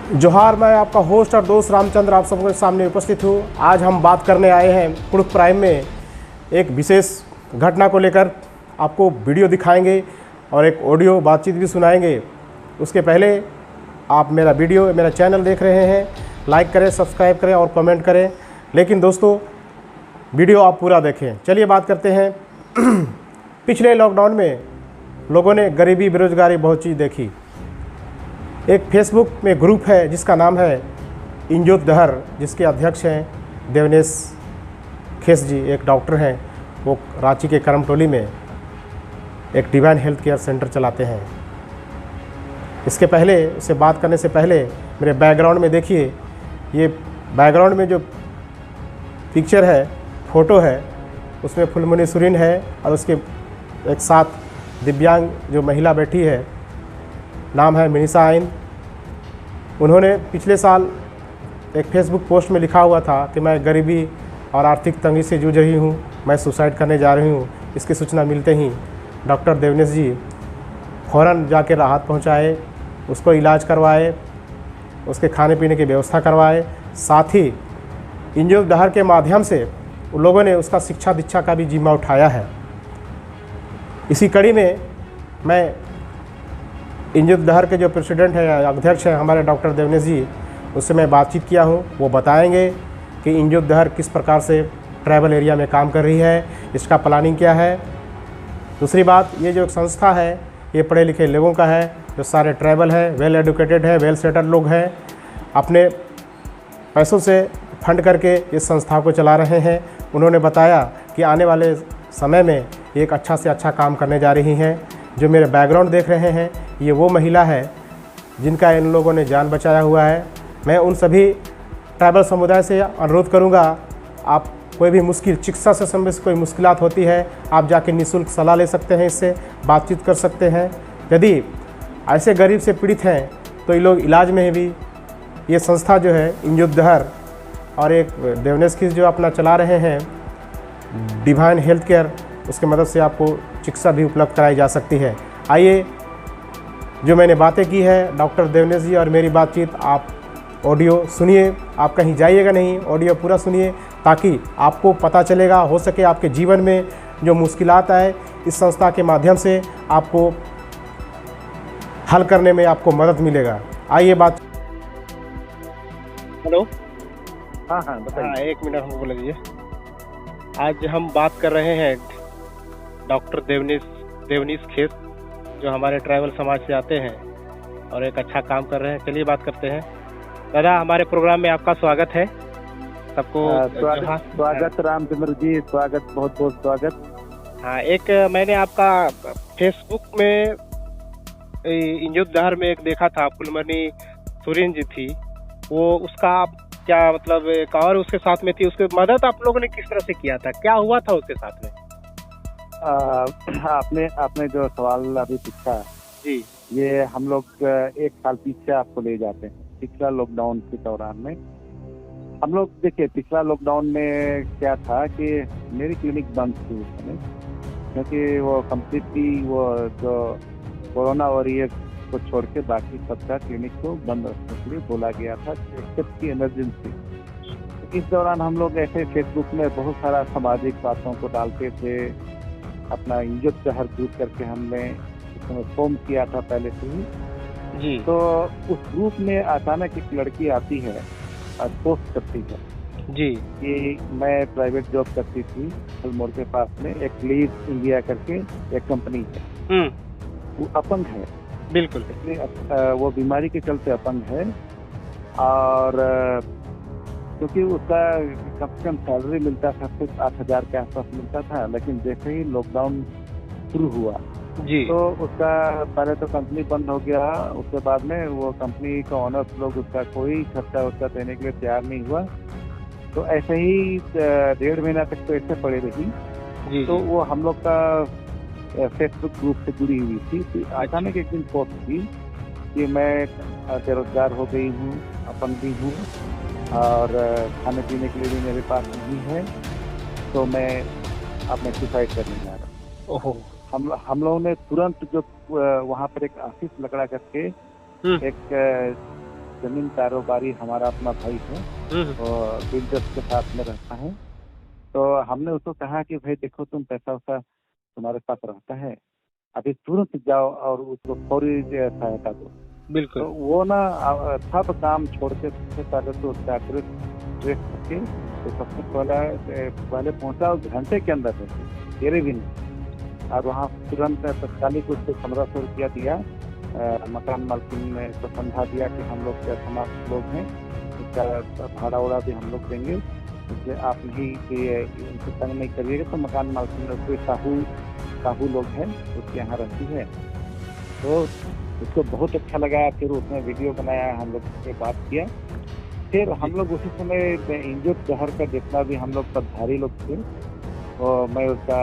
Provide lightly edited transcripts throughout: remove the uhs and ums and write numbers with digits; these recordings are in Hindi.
जोहार, मैं आपका होस्ट और दोस्त रामचंद्र आप सबके सामने उपस्थित हूँ। आज हम बात करने आए हैं कुड़ुख प्राइम में एक विशेष घटना को लेकर। आपको वीडियो दिखाएंगे और एक ऑडियो बातचीत भी सुनाएंगे। उसके पहले आप मेरा चैनल देख रहे हैं, लाइक करें, सब्सक्राइब करें और कमेंट करें। लेकिन दोस्तों, वीडियो आप पूरा देखें। चलिए बात करते हैं। पिछले लॉकडाउन में लोगों ने गरीबी, बेरोजगारी, बहुत चीज़ देखी। एक फेसबुक में ग्रुप है जिसका नाम है इंजोत दहर, जिसके अध्यक्ष हैं देवनेश खेस जी, एक डॉक्टर हैं। वो रांची के करमटोली में एक डिवाइन हेल्थ केयर सेंटर चलाते हैं। इसके पहले, उससे बात करने से पहले मेरे बैकग्राउंड में देखिए, ये बैकग्राउंड में जो पिक्चर है, फ़ोटो है, उसमें फुलमणि सुरीन है और उसके एक साथ दिव्यांग जो महिला बैठी है, नाम है मिनिसा आइन। उन्होंने पिछले साल एक फेसबुक पोस्ट में लिखा हुआ था कि मैं गरीबी और आर्थिक तंगी से जूझ रही हूँ, मैं सुसाइड करने जा रही हूँ। इसकी सूचना मिलते ही डॉक्टर देवनेश जी फ़ौरन जाके राहत पहुँचाए, उसको इलाज करवाए, उसके खाने पीने की व्यवस्था करवाए। साथ ही इंजोत दहर के माध्यम से उन लोगों ने उसका शिक्षा दीक्षा का भी जिम्मा उठाया है। इसी कड़ी में मैं इंजोत दहर के जो प्रेसिडेंट हैं, अध्यक्ष हैं हमारे डॉक्टर देवनेश जी, उससे मैं बातचीत किया हूँ। वो बताएंगे कि इंजोत दहर किस प्रकार से ट्राइबल एरिया में काम कर रही है, इसका प्लानिंग क्या है। दूसरी बात, ये जो एक संस्था है, ये पढ़े लिखे लोगों का है, जो सारे ट्राइबल है, वेल एडुकेटेड है, वेल सेटल लोग हैं, अपने पैसों से फंड करके इस संस्था को चला रहे हैं। उन्होंने बताया कि आने वाले समय में एक अच्छा से अच्छा काम करने जा रही हैं। जो मेरे बैकग्राउंड देख रहे हैं, ये वो महिला है जिनका इन लोगों ने जान बचाया हुआ है। मैं उन सभी ट्राइबल समुदाय से अनुरोध करूंगा, आप कोई भी मुश्किल, चिकित्सा से संबंधित कोई मुश्किलात होती है, आप जाके निःशुल्क सलाह ले सकते हैं, इससे बातचीत कर सकते हैं। यदि ऐसे गरीब से पीड़ित हैं तो ये लोग इलाज में भी, ये संस्था जो है इंजोत दहर और एक देवनेश की जो अपना चला रहे हैं डिवाइन हेल्थ केयर, उसकी मदद से आपको चिकित्सा भी उपलब्ध कराई जा सकती है। आइए, जो मैंने बातें की है डॉक्टर देवनेश जी और मेरी बातचीत, आप ऑडियो सुनिए। आप कहीं जाइएगा नहीं, ऑडियो पूरा सुनिए, ताकि आपको पता चलेगा, हो सके आपके जीवन में जो मुश्किलात आए, इस संस्था के माध्यम से आपको हल करने में आपको मदद मिलेगा। आइए बात। हेलो, हाँ बताइए। 1 मिनट हमको बोल दीजिए। आज हम बात कर रहे हैं डॉक्टर देवनेश खेस, जो हमारे ट्राइबल समाज से आते हैं और एक अच्छा काम कर रहे हैं। चलिए बात करते हैं। दादा, हमारे प्रोग्राम में आपका स्वागत है। सबको स्वागत रामचंद्र जी, स्वागत, बहुत बहुत स्वागत। हाँ, एक मैंने आपका फेसबुक में इंजोत दहर में एक देखा था, फुलमणि सुरीन जी थी, वो उसका क्या मतलब, एक और उसके साथ में थी, उसकी मदद आप लोगों ने किस तरह से किया था, क्या हुआ था उसके साथ में? आपने जो सवाल अभी पूछा जी, ये हम लोग 1 साल पीछे आपको ले जाते हैं। पिछला लॉकडाउन के दौरान में हम लोग, देखिए, पिछला लॉकडाउन में क्या था कि मेरी क्लिनिक बंद थी उस समय, क्योंकि वो कम्प्लीटली वो जो कोरोना वॉरियर को छोड़ के बाकी सबका क्लिनिक को बंद रखने के लिए बोला गया था, एक्सेप्ट की इमरजेंसी। इस दौरान हम लोग ऐसे फेसबुक में बहुत सारा सामाजिक बातों को डालते थे। अपना इंजोत दहर ग्रुप करके हमने उसमें फॉर्म किया था पहले से ही जी। तो उस ग्रुप में अचानक एक लड़की आती है और पोस्ट करती है जी कि मैं प्राइवेट जॉब करती थी मोड़ के पास में, एक लीव इंडिया करके एक कंपनी है, वो अपंग है, बिल्कुल, इसलिए वो बीमारी के चलते अपंग है। और क्योंकि उसका कम से कम सैलरी मिलता था, सिर्फ 8,000 के आसपास मिलता था। लेकिन जैसे ही लॉकडाउन शुरू हुआ जी, तो उसका पहले तो कंपनी बंद हो गया, उसके बाद में वो कंपनी का ऑनर्स लोग उसका कोई खर्चा वर्चा देने के लिए तैयार नहीं हुआ। तो ऐसे ही 1.5 महीना तक तो ऐसे पड़ी रही जी। तो वो हम लोग का फेसबुक ग्रुप से जुड़ी हुई थी। अचानक एक दिन पोस्ट की कि मैं बेरोजगार हो गई हूँ, अपंग भी हूँ और खाने पीने के लिए भी मेरे पास नहीं है, तो मैं अपने सुसाइड करने जा रहा हूँ। हम लोगों ने तुरंत जो वहाँ पर एक ऑफिस लकड़ा करके एक जमीन कारोबारी हमारा अपना भाई है और बिल्डर्स के साथ में रहता है। तो हमने उसको कहा कि भाई देखो तुम पैसा वैसा तुम्हारे पास रहता है, अभी तुरंत जाओ और उसको फौरी सहायता दो। बिल्कुल। तो वो ना सब काम छोड़ के सबसे पहले तो उसका एड्रेस ट्रेस करके तो सबसे पहले पहुंचा उस घंटे के अंदर है, तेरे भी नहीं। और वहाँ तुरंत तत्कालिक उसको 1500 रुपया दिया। मकान मालकिन ने तो समझा दिया कि हम लोग समाज लोग हैं, इसका भाड़ा उड़ा भी हम लोग देंगे, इसलिए आप नहीं उनसे तंग नहीं करिएगा। तो मकान मालकिन ने कोई साहू लोग हैं उसके यहाँ रहती है, तो उसको बहुत अच्छा लगा। फिर उसने वीडियो बनाया, हम लोग से बात किया। फिर हम लोग उसी समय इंजोत शहर का जितना भी हम लोग पदधारी लोग थे, और मैं उसका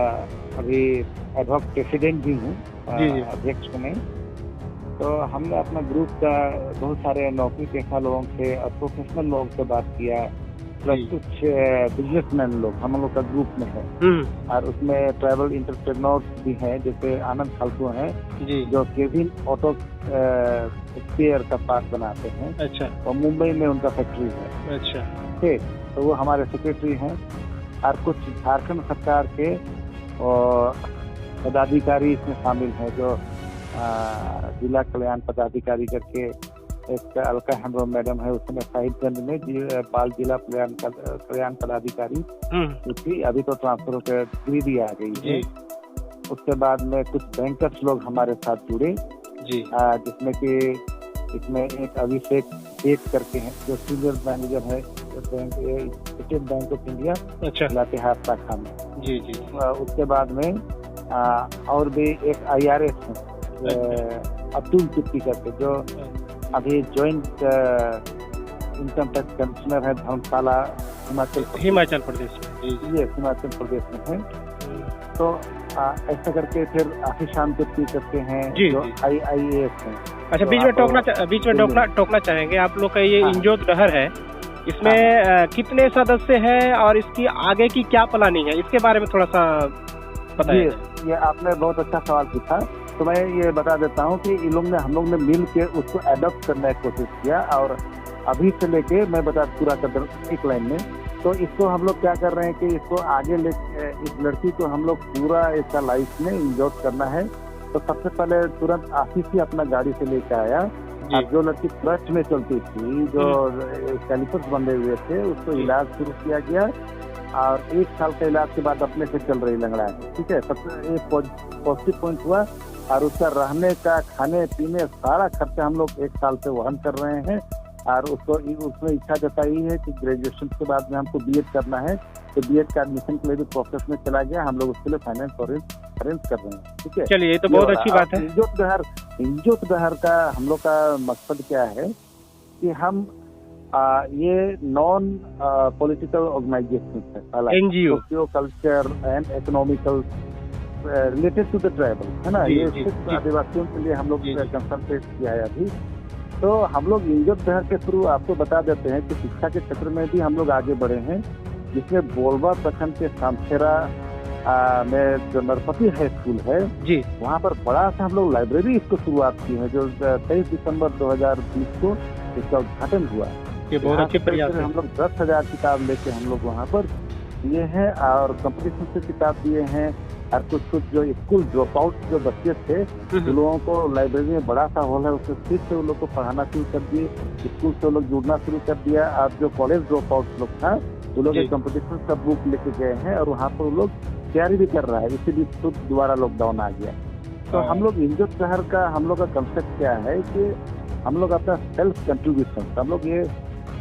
अभी एडहॉक प्रेसिडेंट भी हूँ, अध्यक्ष में। तो हमने अपना ग्रुप का बहुत सारे नौकरी पेशा लोगों से और प्रोफेशनल लोगों से बात किया, प्लस कुछ बिजनेसमैन लोग हम लोग का ग्रुप में है। और उसमें ट्रैवल एंटरप्रेन्योर्स भी हैं, जैसे आनंद फाल्गू हैं जो केविन ऑटो स्पेयर का पार्ट बनाते हैं। अच्छा। और मुंबई में उनका फैक्ट्री है। अच्छा। ठीक, तो वो हमारे सेक्रेटरी हैं। और कुछ झारखंड सरकार के पदाधिकारी इसमें शामिल हैं, जो जिला कल्याण पदाधिकारी करके एक अलका हेम्ब्रो मैडम है, उसमें साहिबगंज में बाल जिला कल्याण पदाधिकारी उसकी अभी तो ट्रांसफर होकर डिग्री भी आ गई है। उसके बाद में कुछ बैंकर्स लोग हमारे साथ जुड़े जी, जिसमें कि इसमें एक अभिषेक एक करके हैं जो सीनियर मैनेजर है स्टेट बैंक ऑफ इंडिया। अच्छा। लातेहार शाखा में जी। उसके बाद में और भी एक IRS है अतुल चिट्टी करके, जो अभी ज्वाइंट इनकम टैक्स कमिश्नर है धर्मशाला हिमाचल प्रदेश में। ये हिमाचल प्रदेश में है। तो ऐसा करके फिर आशीषान चिट्टी करके हैं जो IAS हैं। अच्छा, बीच में टोकना चाहेंगे, आप लोग का ये इंजोत शहर है, इसमें कितने सदस्य हैं और इसकी आगे की क्या प्लानिंग है, इसके बारे में थोड़ा सा बताइए। ये आपने बहुत अच्छा सवाल पूछा। तो मैं ये बता देता हूँ कि हम लोग ने मिल के उसको एडॉप्ट करने की कोशिश किया, और अभी से लेके मैं पूरा कर दूँ एक लाइन में। तो इसको हम लोग क्या कर रहे हैं कि इसको आगे लेके इस लड़की को हम लोग पूरा इसका लाइफ में इंजॉय करना है। तो सबसे पहले तुरंत आशीष ही अपना गाड़ी से लेके आया, और जो लड़की ट्रस्ट में चलती थी, जो कैलिपर्स बंधे हुए थे, उसको इलाज शुरू किया गया, और 1 साल का इलाज के बाद अपने से चल रही लंगड़ा है। ठीक है, सबसे एक पॉजिटिव पॉइंट हुआ। और उसका रहने का, खाने पीने सारा खर्चा हम लोग 1 साल से वहन कर रहे हैं। और उसने इच्छा जताई है कि ग्रेजुएशन के बाद में हमको BEd करना है, तो BEd का एडमिशन के लिए भी प्रोसेस में चला गया, हम लोग उसके लिए फाइनेंस अरेंज कर रहे हैं। ठीक है, चलिए, ये तो बहुत अच्छी बात है। इंजोत शहर का हम लोग का मकसद क्या है कि हम ये नॉन पॉलिटिकल ऑर्गेनाइजेशन है, NGO, socio culture and economical related to the tribal, है ना। ये सिर्फ आदिवासियों के लिए हम लोग कंसंट्रेट किया है अभी। तो हम लोग इंजोत शहर के थ्रू आपको बता देते हैं कि शिक्षा के क्षेत्र में भी हम लोग आगे बढ़े हैं, जिसमें बोलवा प्रखंड के सामखेरा में जो नरपति हाई स्कूल है जी, वहाँ पर बड़ा सा हम लोग लाइब्रेरी इसको शुरुआत की है, जो 23 दिसंबर 2020 को इसका उद्घाटन हुआ। ये बहुत अच्छे प्रयास है। हम लोग 10,000 किताब लेके हम लोग वहाँ पर दिए हैं, और कंपटीशन से किताब दिए हैं। और कुछ जो स्कूल ड्रॉप आउट जो बच्चे थे, उन लोगों को लाइब्रेरी में बड़ा सा हॉल है, उससे फिर से उन लोग को पढ़ाना शुरू कर दिए, स्कूल से लोग जुड़ना शुरू कर दिया। और जो कॉलेज ड्रॉप आउट लोग था, वो लोग कंपटीशन का बुक लेके गए हैं, और वहाँ पर लोग तैयारी भी कर रहा है। इसी बीच खुद दोबारा लॉकडाउन आ गया। तो हम लोग इंजोत शहर का हम लोग का कंसेप्ट क्या है कि हम लोग अपना सेल्फ कंट्रीब्यूशन, हम लोग ये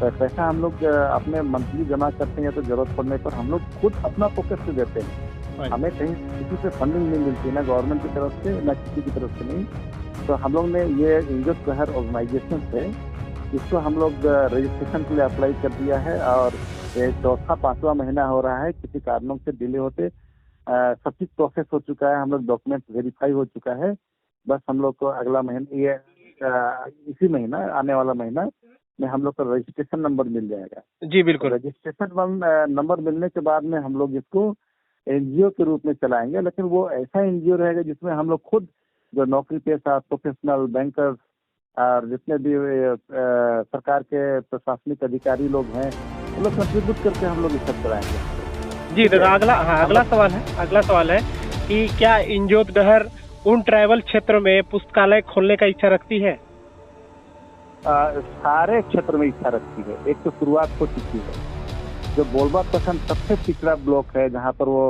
पैसा हम लोग अपने मंथली जमा करते हैं, या तो जरूरत पड़ने पर हम लोग खुद अपना फोकस से देते हैं। हमें कहीं किसी से फंडिंग नहीं मिलती, ना गवर्नमेंट की तरफ से, ना किसी की तरफ से नहीं। तो हम लोग ने ये इंजोत शहर ऑर्गेनाइजेशन है, इसको हम लोग रजिस्ट्रेशन के लिए अप्लाई कर दिया है, और ये 4वां-5वां महीना हो रहा है। किसी कारणों से डिले होते सब चीज प्रोसेस हो चुका है, हम लोग डॉक्यूमेंट वेरीफाई हो चुका है। बस हम लोग को अगला महीना, ये इसी महीना, आने वाला महीना में हम लोग का रजिस्ट्रेशन नंबर मिल जाएगा। जी बिल्कुल। रजिस्ट्रेशन नंबर मिलने के बाद में हम लोग इसको NGO के रूप में चलाएंगे, लेकिन वो ऐसा NGO रहेगा जिसमें हम लोग खुद जो नौकरी पेशा, प्रोफेशनल, बैंकर्स और जितने भी सरकार सरकार के प्रशासनिक अधिकारी लोग हैं, वो लोग कंट्रीब्यूट करके हम लोग ये सब कराएंगे। जी दादा, अगला सवाल है कि क्या इंजोत डहर उन ट्राइबल क्षेत्र में पुस्तकालय खोलने का इच्छा रखती है? सारे क्षेत्र में इच्छा रखती है। एक तो शुरुआत हो चुकी है, जो बोलबा पसंद सबसे पिछड़ा ब्लॉक है, जहाँ पर वो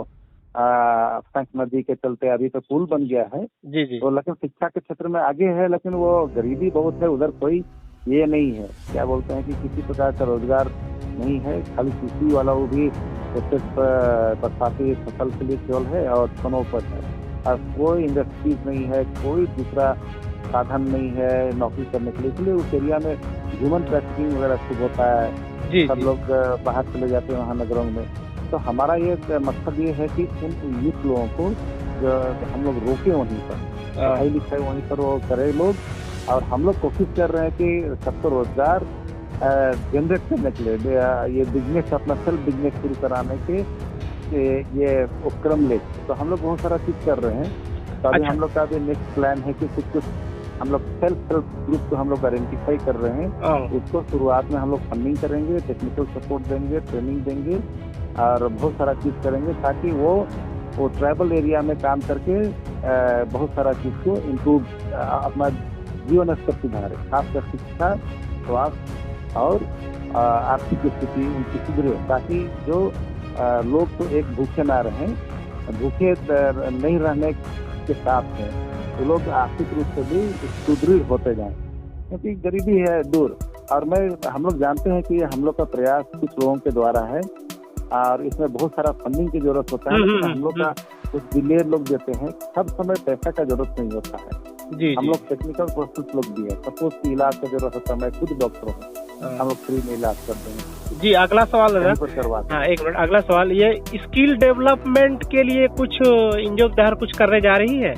संख नदी के चलते अभी तो पुल बन गया है। जी जी। तो लेकिन शिक्षा के क्षेत्र में आगे है, लेकिन वो गरीबी बहुत है, उधर कोई ये नहीं है, क्या बोलते हैं कि किसी प्रकार का रोजगार नहीं है। खाली कृषि वाला वो भी सिर्फ बरसाती फसल के लिए केवल है और वनोपज है, और कोई इंडस्ट्रीज नहीं है, कोई दूसरा साधन नहीं है नौकरी करने के लिए। इसलिए उस एरिया में ह्यूमन ट्रैफिकिंग वगैरह खूब होता है। जी, सब जी। लोग बाहर चले जाते हैं वहाँ नगरों में। तो हमारा ये मकसद ये है कि उन यूथ लोगों को जो हम लोग रोके वहीं पर, पढ़ाई लिखाई वहीं पर वो करे लोग, और हम लोग कोशिश कर रहे हैं कि सबको रोजगार जनरेट करने के लिए ये बिजनेस, अपना सेल्फ बिजनेस शुरू कराने के ये उपक्रम ले। तो हम लोग बहुत सारा चीज कर रहे हैं। तो अभी हम लोग का भी नेक्स्ट प्लान है कि कुछ हम लोग सेल्फ ग्रुप को हम लोग आइडेंटिफाई कर रहे हैं। उसको शुरुआत में हम लोग फंडिंग करेंगे, टेक्निकल सपोर्ट देंगे, ट्रेनिंग देंगे, और बहुत सारा चीज करेंगे ताकि वो ट्राइबल एरिया में काम करके बहुत सारा चीज को इम्प्रूव, अपना जीवन स्तर सुधारे, खासकर शिक्षा, स्वास्थ्य और आर्थिक स्थिति उनकी सुधरे, ताकि जो लोग तो एक भूखे ना रहें, भूखे नहीं रहने के साथ हैं, वो लोग आर्थिक रूप से भी सुदृढ़ होते जाएं, क्योंकि गरीबी है दूर। और हम लोग जानते हैं कि हम लोग का प्रयास कुछ लोगों के द्वारा है, और इसमें बहुत सारा फंडिंग की जरूरत होता है, लेकिन हम लोग का कुछ बिलियन लोग देते हैं। सब समय पैसा का जरूरत नहीं होता है। जी, हम लोग टेक्निकल प्रोसेस लोग भी है। सपोज की इलाज का जरूरत होता है, मैं खुद डॉक्टर हूँ, हम लोग फ्री में इलाज करते हैं। जी, अगला सवाल है। हाँ, एक मिनट, अगला सवाल ये स्किल डेवलपमेंट के लिए कुछ इंजोत डहर कुछ करने जा रही है?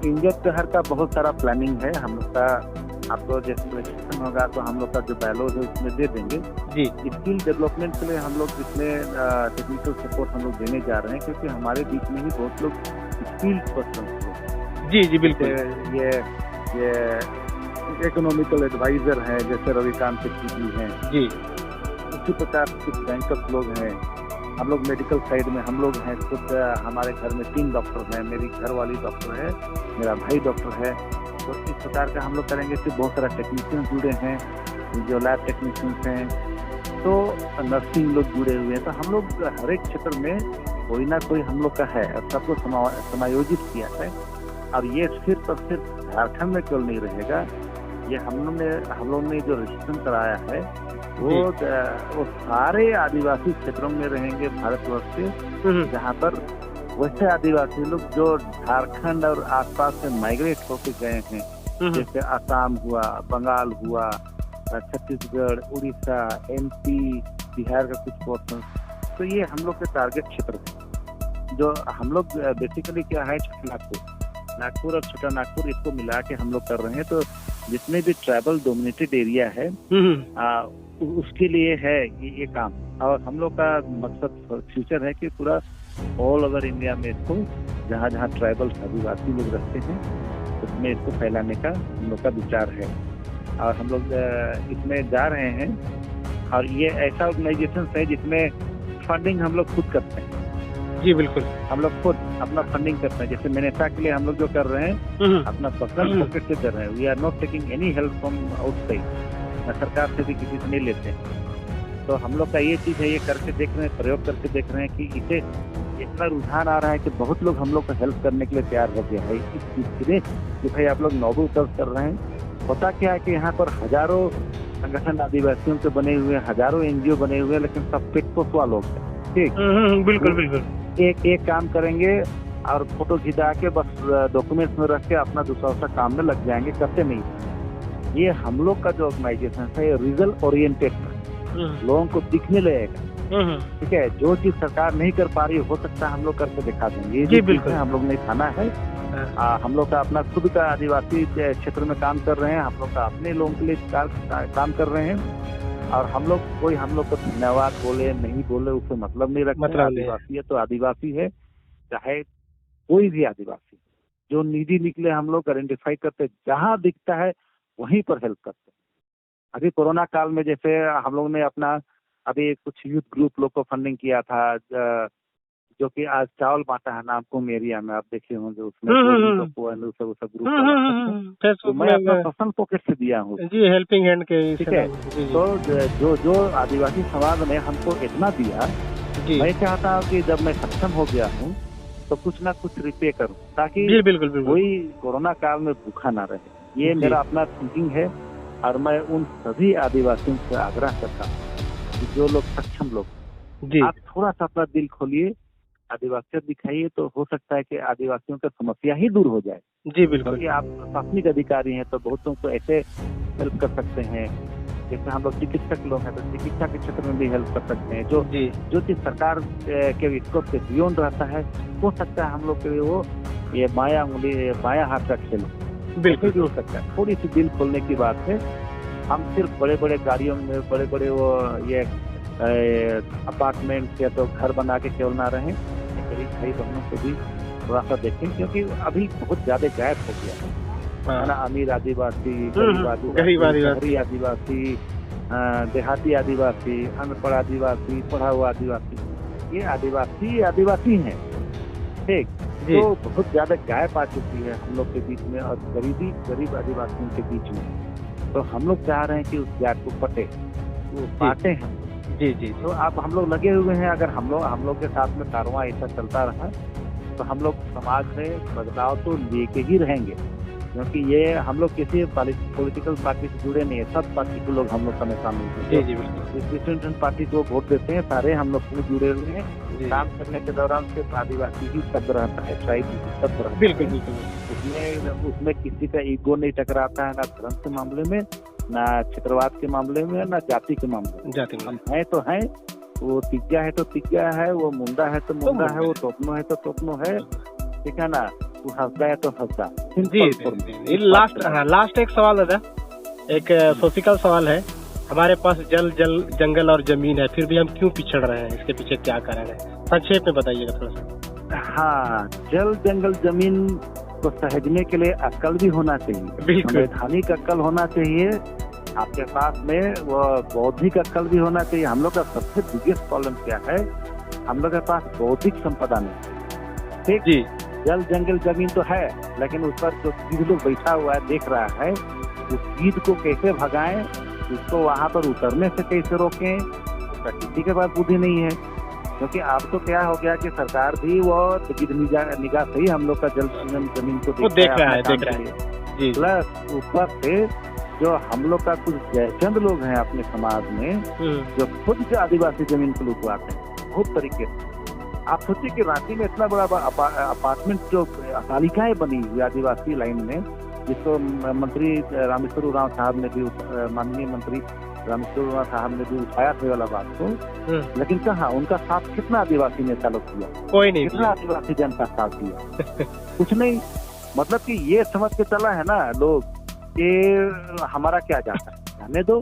इंजोत डहर का बहुत सारा प्लानिंग है हम लोग का। आपको जैसे रजिस्ट्रेशन होगा तो हम लोग का जो बैलोज है उसमें दे देंगे। जी। स्किल डेवलपमेंट के लिए हम लोग इसमें टेक्निकल सपोर्ट हम लोग देने जा रहे हैं, क्योंकि हमारे बीच में ही बहुत लोग स्किल पर्सन हैं। जी जी बिल्कुल। ये इकोनॉमिकल एडवाइजर हैं, जैसे रविकांत जी हैं। जी। उसी प्रकार कुछ बैंकर्स लोग हैं। हम लोग मेडिकल साइड में हम लोग हैं, खुद हमारे घर में 3 डॉक्टर हैं, मेरी घरवाली डॉक्टर है, मेरा भाई डॉक्टर है। तो इस प्रकार का हम लोग करेंगे कि बहुत सारा टेक्नीशियन जुड़े हैं, जो लैब टेक्नीशियंस हैं, तो नर्सिंग लोग जुड़े हुए हैं। तो हम लोग हर एक क्षेत्र में कोई ना कोई हम लोग का है, और सबको समायोजित किया है। और ये सिर्फ और सिर्फ झारखंड में केवल नहीं रहेगा, ये हम लोग ने जो रजिस्ट्रेशन कराया है वो सारे आदिवासी क्षेत्रों में रहेंगे भारतवर्ष के, जहाँ पर वैसे आदिवासी लोग जो झारखंड और आसपास से माइग्रेट होके गए हैं, जैसे असम हुआ, बंगाल हुआ, छत्तीसगढ़, उड़ीसा, MP, बिहार का कुछ पोर्शन। तो ये हम लोग के टारगेट क्षेत्र है। जो हम लोग बेसिकली क्या है, नागपुर और छोटा नागपुर, इसको मिला के हम लोग कर रहे हैं। तो जितने भी ट्राइबल डोमिनेटेड एरिया है उसके लिए है ये काम। और हम लोग का मकसद फ्यूचर है कि पूरा ऑल ओवर इंडिया में इसको, जहाँ जहाँ ट्राइबल आदिवासी लोग रहते हैं, उसमें इसको फैलाने का हम लोग का विचार है। और हम लोग इसमें जा रहे हैं, और ये ऐसा ऑर्गेनाइजेशन है जिसमें फंडिंग हम लोग खुद करते हैं। जी बिल्कुल, हम लोग खुद अपना फंडिंग करते हैं। जैसे मिनेसा के लिए हम लोग जो कर रहे हैं, अपना पर्सनल पॉकेट से कर रहे हैं। We are not taking any help from outside, सरकार से भी किसी से नहीं लेते हैं। तो हम लोग का ये चीज है, ये करके देख रहे हैं, प्रयोग करके देख रहे हैं कि इसे इतना रुझान आ रहा है कि बहुत लोग हम लोग को हेल्प करने के लिए तैयार हो गया है इस चीज के लिए कि भाई आप लोग नोबल सर्व कर रहे हैं। होता क्या है कि यहाँ पर हजारों संगठन आदिवासियों के बने हुए हैं, हजारों NGO बने हुए हैं, लेकिन सब पेट पोसवा लोग हैं। ठीक, बिल्कुल बिल्कुल। एक काम करेंगे और फोटो खिंचा के बस डॉक्यूमेंट्स में रख के अपना दूसरा काम में लग जाएंगे, करते नहीं। ये हम लोग का जो ऑर्गेनाइजेशन है, ये रिजल्ट ओरिएंटेड है, लोगों को दिखने लगेगा। ठीक है, जो चीज सरकार नहीं कर पा रही हो सकता है हम लोग करके दिखा देंगे। जी बिल्कुल, हम लोग ने ठाना है। हम लोग का अपना खुद का आदिवासी क्षेत्र में काम कर रहे हैं, हम लोग का अपने लोगों के लिए काम कर रहे हैं। और हम लोग को धन्यवाद बोले नहीं बोले उससे मतलब नहीं रखते। आदिवासी है तो आदिवासी है, चाहे कोई भी आदिवासी, जो नीडी निकले हम लोग आइडेंटिफाई करते, जहाँ दिखता है वहीं पर हेल्प करते। अभी कोरोना काल में जैसे हम लोग ने अपना अभी कुछ यूथ ग्रुप लोग को फंडिंग किया था, जो कि आज चावल बांटा है नामकुम एरिया में, आप देखे होंगे उसमें वो सब ग्रुप तो मैं अपना पर्सनल पॉकेट से दिया हूँ जी, हेल्पिंग हैंड के। ठीक है, तो जो आदिवासी समाज ने हमको इतना दिया, मैं चाहता हूँ कि जब मैं सक्षम हो गया हूँ तो कुछ ना कुछ रिपे करूँ, ताकि बिल्कुल कोई कोरोना काल में भूखा ना रहे। ये मेरा अपना थिंकिंग है, और मैं उन सभी आदिवासियों से आग्रह करता हूँ कि जो लोग सक्षम लोग, आप थोड़ा सा अपना दिल खोलिए, आदिवासियत दिखाइए, तो हो सकता है कि आदिवासियों की समस्या ही दूर हो जाए। जी बिल्कुल, क्योंकि आप प्रशासनिक अधिकारी हैं तो बहुतों को ऐसे हेल्प कर सकते हैं, जैसे हम लोग चिकित्सक लोग हैं तो चिकित्सा के क्षेत्र में भी हेल्प कर सकते हैं। जो चीज सरकार के स्कोप से बियॉन्ड रहता है, हो सकता है हम लोग के लिए वो ये माया हाथ का खेल बिल्कुल भी हो सकता है। थोड़ी सी दिल खोलने की बात है। हम सिर्फ बड़े बड़े गाड़ियों में बड़े बड़े वो ये अपार्टमेंट या तो घर बना के केवल ना रहें, गरीब भाई बहनों को भी थोड़ा सा देखें, क्योंकि अभी बहुत ज्यादा गायब हो गया है ना। अमीर आदिवासी, गरीब आदिवासी, देहाती आदिवासी, अनपढ़ आदिवासी, पढ़ा हुआ आदिवासी, ये आदिवासी हैं, ठीक। तो बहुत ज्यादा गायब आ चुकी है हम लोग के बीच में, और गरीब आदिवासियों के बीच में। तो हम लोग चाह रहे हैं कि उस गैप को पटे, वो बांटे हैं। जी। तो आप हम लोग लगे हुए हैं, अगर हम लोग के साथ में कारवां ऐसा चलता रहा तो हम लोग समाज में बदलाव तो लेके ही रहेंगे, क्योंकि ये हम लोग किसी पॉलिटिकल पार्टी से जुड़े नहीं है, सब पार्टी के लोग हम लोग समय शामिल हैं। पार्टी को वोट देते हैं, सारे हम लोग से जुड़े हुए हैं। काम करने के दौरान सिर्फ आदिवासी ही शब्द रहता है, ट्राइब शब्द रहता है। बिल्कुल। उसमें किसी का ईगो नहीं टकराता है, ना धर्म के मामले में, ना क्षेत्रवाद के मामले में, ना जाति के मामले में। हम हैं तो हैं, वो तिग्गा है तो तिग्गा है, वो मुंडा है तो मुंडा है, वो तोपनो है तो तोपनो है, ठीक है ना। वो हंसदा है तो हंसदा। जी। लास्ट एक सवाल दादा, एक सोशिकल सवाल है। हमारे पास जल जंगल और जमीन है, फिर भी हम क्यों पिछड़ रहे हैं? इसके पीछे क्या कारण है? संक्षेप में बताइएगा थोड़ा सा। हाँ, जल जंगल जमीन को सहेजने के लिए अक्ल भी होना चाहिए, संवैधानिक अक्ल होना चाहिए आपके पास में, वो बौद्धिक अक्ल भी होना चाहिए। हम लोग का सबसे बिगेस्ट प्रॉब्लम क्या है, हम लोग के पास बौद्धिक संपदा नहीं, ठीक जी। जल जंगल जमीन तो है, लेकिन उस पर जो गिद्ध लोग बैठा हुआ है, देख रहा है, उस गिद्ध को कैसे भगाएं, उसको वहां पर उतरने से कैसे रोकें, उसका किसी के पास बुद्धि नहीं है। क्योंकि अब तो क्या हो गया कि सरकार भी वो निगाह से ही हम लोग का जल जमीन को देख रहा है। प्लस ऊपर से जो हम लोग का कुछ जयचंद लोग हैं अपने समाज में, जो खुद से आदिवासी जमीन को लुटवाते हैं बहुत तरीके से। आप सोचिए कि रांची में इतना बड़ा अपार्टमेंट जो तालिकाएं बनी हुई आदिवासी लाइन में, जिसको मंत्री रामेश्वर उरांव साहब ने भी, माननीय मंत्री रामेश्वर उरांव साहब ने भी उठाया था वाला बात को, लेकिन कहाँ उनका साथ कितना आदिवासी नेता लोग किया? कोई नहीं। कितना आदिवासी जनता साथ दिया? कुछ नहीं। मतलब कि ये समझ के चला है ना लोग कि हमारा क्या जाता है, जाने दो।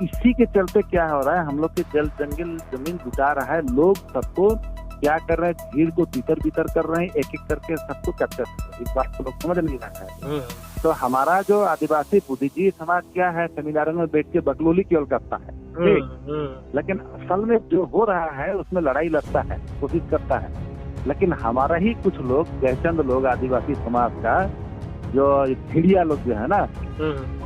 इसी के चलते क्या हो रहा है, हम लोग के जल जंगल जमीन जुटा रहा है, लोग सबको क्या कर रहे हैं, भीड़ को भीतर कर रहे हैं, एक एक करके सबको कैप्चर कर रहे हैं। इस बात को लोग समझ नहीं रहा है। तो हमारा जो आदिवासी बुद्धिजीवी समाज क्या है, सेमिनारों में बैठ के बकलोली केवल करता है, ठीक। लेकिन असल में जो हो रहा है उसमें लड़ाई लड़ता है, कोशिश करता है। लेकिन हमारा ही कुछ लोग, जयचंद लोग आदिवासी समाज का, जो भेड़िया लोग जो है ना,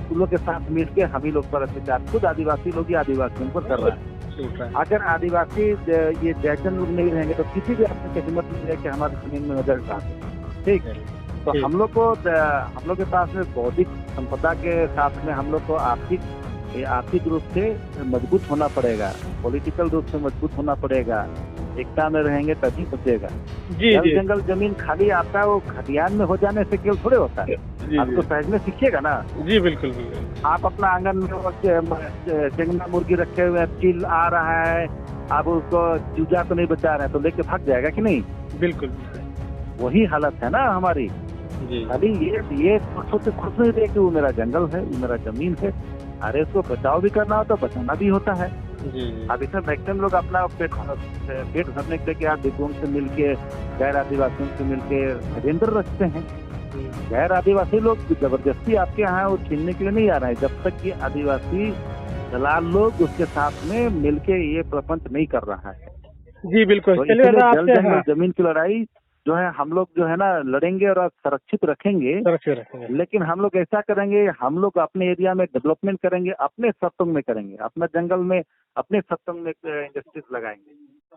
उन लोग के साथ मिलके हम ही लोग पर अत्याचार खुद आदिवासी लोग ही आदिवासियों पर कर रहा है। अगर आदिवासी ये जयचंद लोग नहीं रहेंगे तो किसी भी आपने हिम्मत नहीं है कि हमारी जमीन में नजर डाले, ठीक। तो हम लोग के पास में बौद्धिक संपदा के साथ में हम लोग को आर्थिक रूप से मजबूत होना पड़ेगा, पॉलिटिकल रूप से मजबूत होना पड़ेगा। एकता में रहेंगे तभी बचेगा। जंगल जमीन खाली आपका वो खतियान में हो जाने से केवल थोड़े होता है, आपको सहजने सीखिएगा ना। जी बिल्कुल। आप अपना आंगन में चंगना मुर्गी रखे हुए, चील आ रहा है, आप उसको चूजा तो नहीं बचा रहे हैं तो लेके भाग जाएगा कि नहीं? बिल्कुल। वही हालत है ना हमारी। अभी ये सोच खुश नहीं रहे कि वो मेरा जंगल है, वो मेरा जमीन है। अरे उसको बचाव भी करना होता, बचाना भी होता है। अभी तो मैक्सिमम लोग अपना पेट भरने के लिए दिगुओं से मिलके, गैर आदिवासियों से मिलके सरेंडर रखते हैं, गैर आदिवासी लोग जबरदस्ती आपके यहाँ वो छीनने के लिए नहीं आ रहे हैं, जब तक कि आदिवासी दलाल लोग उसके साथ में मिलके ये प्रपंच नहीं कर रहा है। जी बिल्कुल। तो चलिए इसलिए दादा जल आपसे जंगल जमीन की लड़ाई जो है हम लोग जो है ना लड़ेंगे और संरक्षित रखेंगे। सुरक्षित रखेंगे। लेकिन हम लोग ऐसा करेंगे, हम लोग अपने एरिया में डेवलपमेंट करेंगे, अपने सत्संग में करेंगे, अपने जंगल में अपने सत्संग में इंडस्ट्रीज लगाएंगे,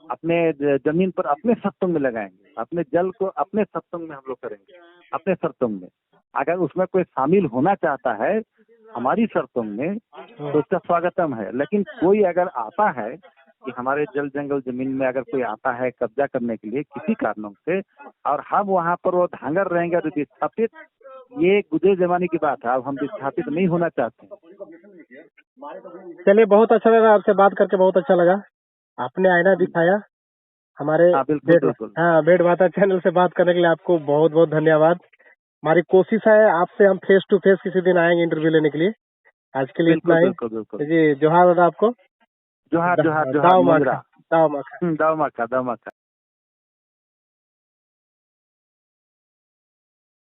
अपने जमीन पर अपने सत्संग में लगाएंगे, अपने जल को अपने सत्संग में हम लोग करेंगे, अपने सत्संग में। अगर उसमें कोई शामिल होना चाहता है हमारी सत्संग में तो उसका स्वागतम है। लेकिन कोई अगर आता है कि हमारे जल जंगल जमीन में अगर कोई आता है कब्जा करने के लिए किसी कारणों से, और हम वहाँ पर वो धांगर रहेंगे तो विस्थापित, ये गुजरे जमाने की बात है। अब हम विस्थापित नहीं होना चाहते हैं। चलिए बहुत अच्छा लगा आपसे बात करके, बहुत अच्छा लगा। आपने आईना दिखाया हमारे हाँ बिल्कुल बिल्कुल। भेड़ वार्ता चैनल से बात करने के लिए आपको बहुत बहुत धन्यवाद। हमारी कोशिश है आपसे हम फेस टू फेस किसी दिन आएंगे इंटरव्यू लेने के लिए। आज के लिए इतना ही। बिल्कुल बिल्कुल। जी जोहार दादा आपको। जोहार जोहार जोहार दाव मोगरा। माखा। दाव माखा।